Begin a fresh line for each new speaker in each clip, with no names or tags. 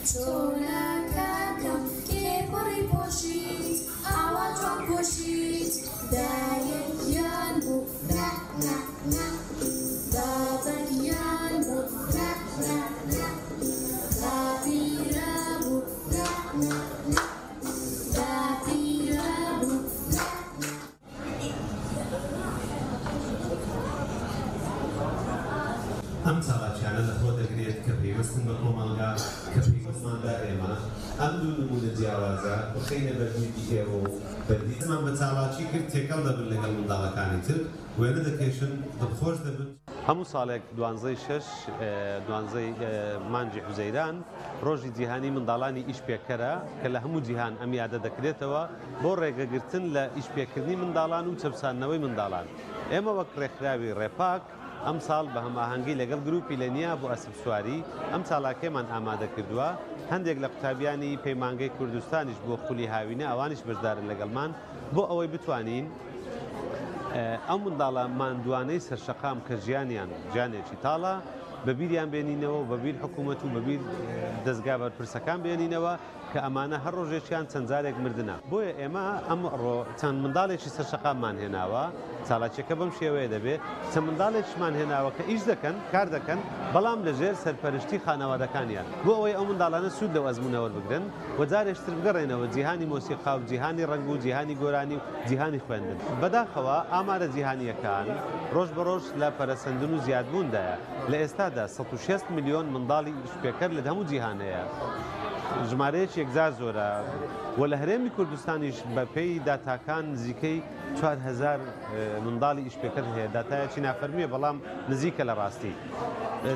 چۆناکەکەم کێپڕی پۆشیت ئاوا جوان پۆشیت دایەکیان بوو نا نا نا بابەریان بوو نا نا نا باپیرە بوو نا نا نا باپیرە بوو نا نا.
ئەم چاڵاکیانە لەخۆ دەگرێت کە پێوەستن بە کۆمەڵگا کە پێوەستماندا ئێمە ئەم دوو نمونە جیاوازە بخەینە بەردووی ئێوە و بەردیسمان بە چاڵاکی کرد تێکەڵ دەبن لەگەڵ منداڵەکانی تر وێنە دەکێشن دڵخۆش دەبن.
هەموو ساڵێک 12 مانجی حوزەیران ڕۆژی جیهانی منداڵانی ئیشپێکەرە کە لە هەموو جیهان ئەم یادە دەکرێتەوە بۆ ڕێگەگرتن لە ئیشپێکردنی منداڵان و چەپساندنەوەی منداڵان. ئێمە وەک ڕێکخراوی ڕێپاک ئەم ساڵ بە هەماهەنگی لەگەڵ گروپی لە نیە بۆ ئەسب سواری ئەم چاڵاکێمان ئامادە کردووە. هەندێک لە قوتابیانی پەیمانگەی کوردستانیش بۆ خولی هاوینە ئەوانیش بەشدارن لەگەڵمان بۆ ئەوەی بتوانین ئەو منداڵە ماندوانەی سەرشەقام کە ژیانیان ژیانێکی تاڵە بەبیریان بێنینەوە و بەبیر حکوومەت و بەبیر دەستگا بەرپرسەکان بێنینەوە کە ئەمانە هەر ڕۆژێکیان چەند جارێک مردنە. بۆیە ئێمە ئەمڕۆ چەند منداڵێکی سەرشەقاممان هێناوە چاڵاکیەکە بەم شێوەیە دەبێت چەند منداڵێکیمان هێناوە کە ئیش دەکەن کار دەکەن بەڵام لەژێر سەرپەرشتی خانەوادەکانیان بۆ ئەوەی ئەو منداڵانە سوود لەو ئەزمونەوە بگرن و جارێکتر بگەڕێنەوە جیهانی مۆسیقا و جیهانی ڕەنگ و جیهانی گۆرانی و جیهانی خوێندن. بەداخەوە ئامارە جیهانیەکان ڕۆژ بە ڕۆژ لە پەرەسەندن و زیادبووندایە. لە ئێستادا 106 میلیۆن منداڵی ئیشپێکەر لە هەموو جیهانەیە. ژمارەیەکی یەکجار زۆرە و لە هەرێمی کوردستانیش بە پێی داتاکان نزیکەی 4000 منداڵی ئیشپێکەر هەیە. داتایەکی نافەرمیە بەڵام نزیکە لە ڕاستی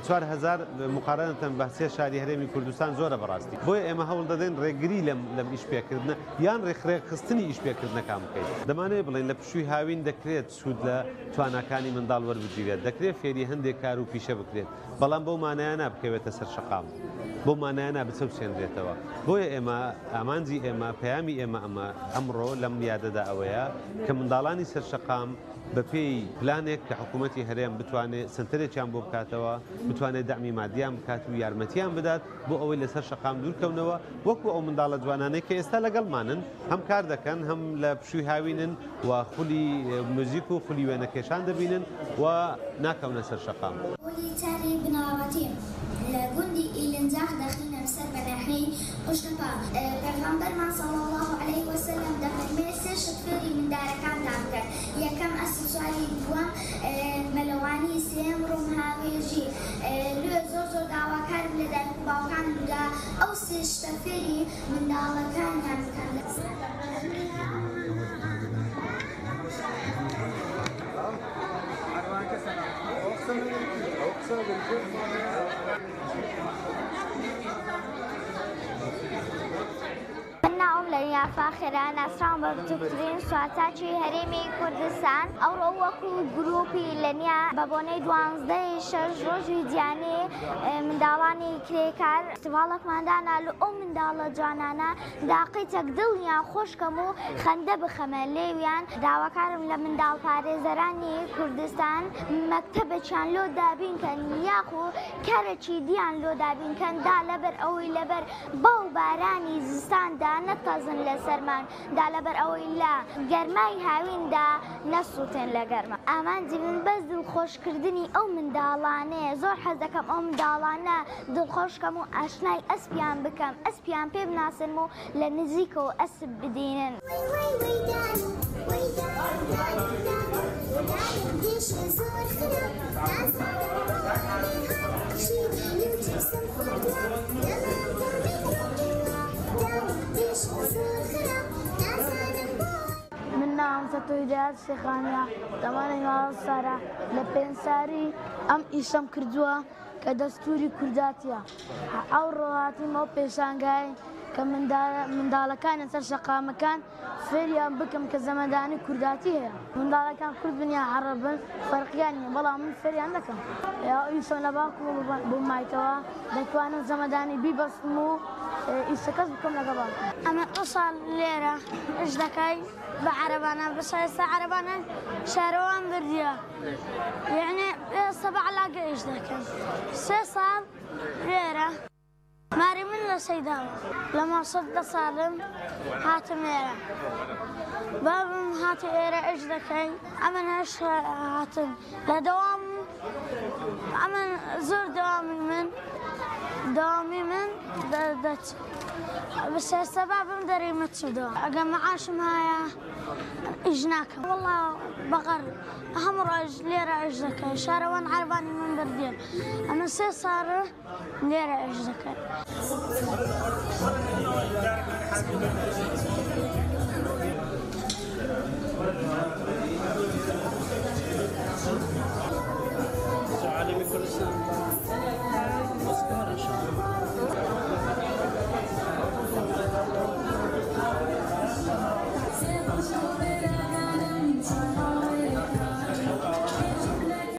4000 مقارنەتەن بە سێ شاری هەرێمی کوردستان زۆرە بەڕاستی. بۆیە ئێمە هەوڵ دەدەین ڕێگری لەم ئیشپێکردنە یان ڕێکخستنی ئیشپێکردنەکان بکەین. دەمانەیە بڵێن لە پشووی هاوین دەکرێت سوود لە تواناکانی منداڵ وەربگیرێت دەکرێت فێری هەندێک کار و پیشە بکرێت بەڵام بەو مانایانە بکەوێتە سەر شەقام بۆ مانایانە بچەوسێنرێتەوە. بۆیە ئێمە ئامانجی ئێمە پەیامی ئێمە ئەمڕۆ لەم یادەدا ئەوەیە کە منداڵانی سەرشەقام بە پێی پلانێک کە حکوومەتی هەرێم بتوانێت سنتەرێکیان بۆ بکاتەوە بتوانێت دەعمی مادیان بکات و یارمەتیان بدات بۆ ئەوەی لەسەر شەقام دوورکەونەوە وەکو ئەو منداڵە جوانانەی کە ئێستا لەگەڵمانن هەم کار دەکەن هەم لە پشووی هاوینن و خولی موزیک و خولی وێنەکێشان دەبینن و ناکەونە سەر شەقام.
لە گوندی ئیلنجاح دەخینە سەر بەناحەی قوشتەپا پێغەمبەرمان صلی الله علیه وسلم دەفەرمێت سێ شت فێری منداڵەکانتان بکەن. یەکەم ئەسب سواری، دووەم مەلەوانی، سێم ڕووم هاوێژی. لێ زۆر داواکارم لە دایک و باوکانم دا ئەو سێ شتە فێری منداڵەکانیان بکەن.
لەنیا فاخرە ناسراوم بە بچووکترین سواتاکی هەرێمی کوردستان. ئەوڕۆ وەکو گروپی لەنیا بە بۆنەی 12 ڕۆژی جیهانی منداڵانی کرێکار فستیڤاڵێکماندانا لە ئەو منداڵە جوانانە داقیتێک دڵیان خۆشکەم و خەندە بخەمە لێویان. داواکارم لە منداڵ پارێزەرانی کوردستان مەکتەبێکیان لۆ دابینکەن یاخو کارێکی دییان لۆ دابینکەن دا لەبەر ئەوەی لەبەر باو بارانی زستاندا نەتەزن لە سەرمان دا لەبەر ئەوەی لە گەرمای هاویندا نەسووتێن لە گەرمە. ئامانجی من بەس دڵخۆشکردنی ئەو منداڵانەیە. زۆر حەز دەکەم ئەو منداڵانە دڵخۆشکەم و ئاشنای ئەسپیان بکەم، ئەسپیان پێ بناسن و لە نزیکەوە ئەسب بدێنن.
من نام ستوهدات شيخانيا تماني مال سارة لبنساري أم إيشام كردوا كدستوري كرداتيا أو رواتي مو بيشانغاي كمن دالكان سر شقا مكان فيريان بكم كزمداني كرداتي هي من دالكان كرد بنيا عربا فرقياني بلا من فيريان لكم يا إيشام لباكم بمايتوا دكوانا زمداني بيبصمو إيشكاز بكم لقباكم.
أنا أصل ليرة إيش دكاي بعربانا بس هسه عربانا شاروان برديا يعني 7 لاقة إيش دكاي 6 صار ليرة ماري من
لە سەیداوە لەما سەددە ساڵم هاتم ئێرە بابم هاتی ئێرە ئەش دەکەی ئەمن هەش هاتم لە دەوام ئەمن زۆر دەوامی من دەچ بەسێستا بابم دەری مەچوودەوە ئەگە مەعاشم هەیە ئیش ناکەم وەڵا بەقەر هەموو ڕۆژ لێرە ئەش دەکەی شارەوان عەربانی من بردێ ئەمە 3 ساڵە لێرە ئەش دەکەی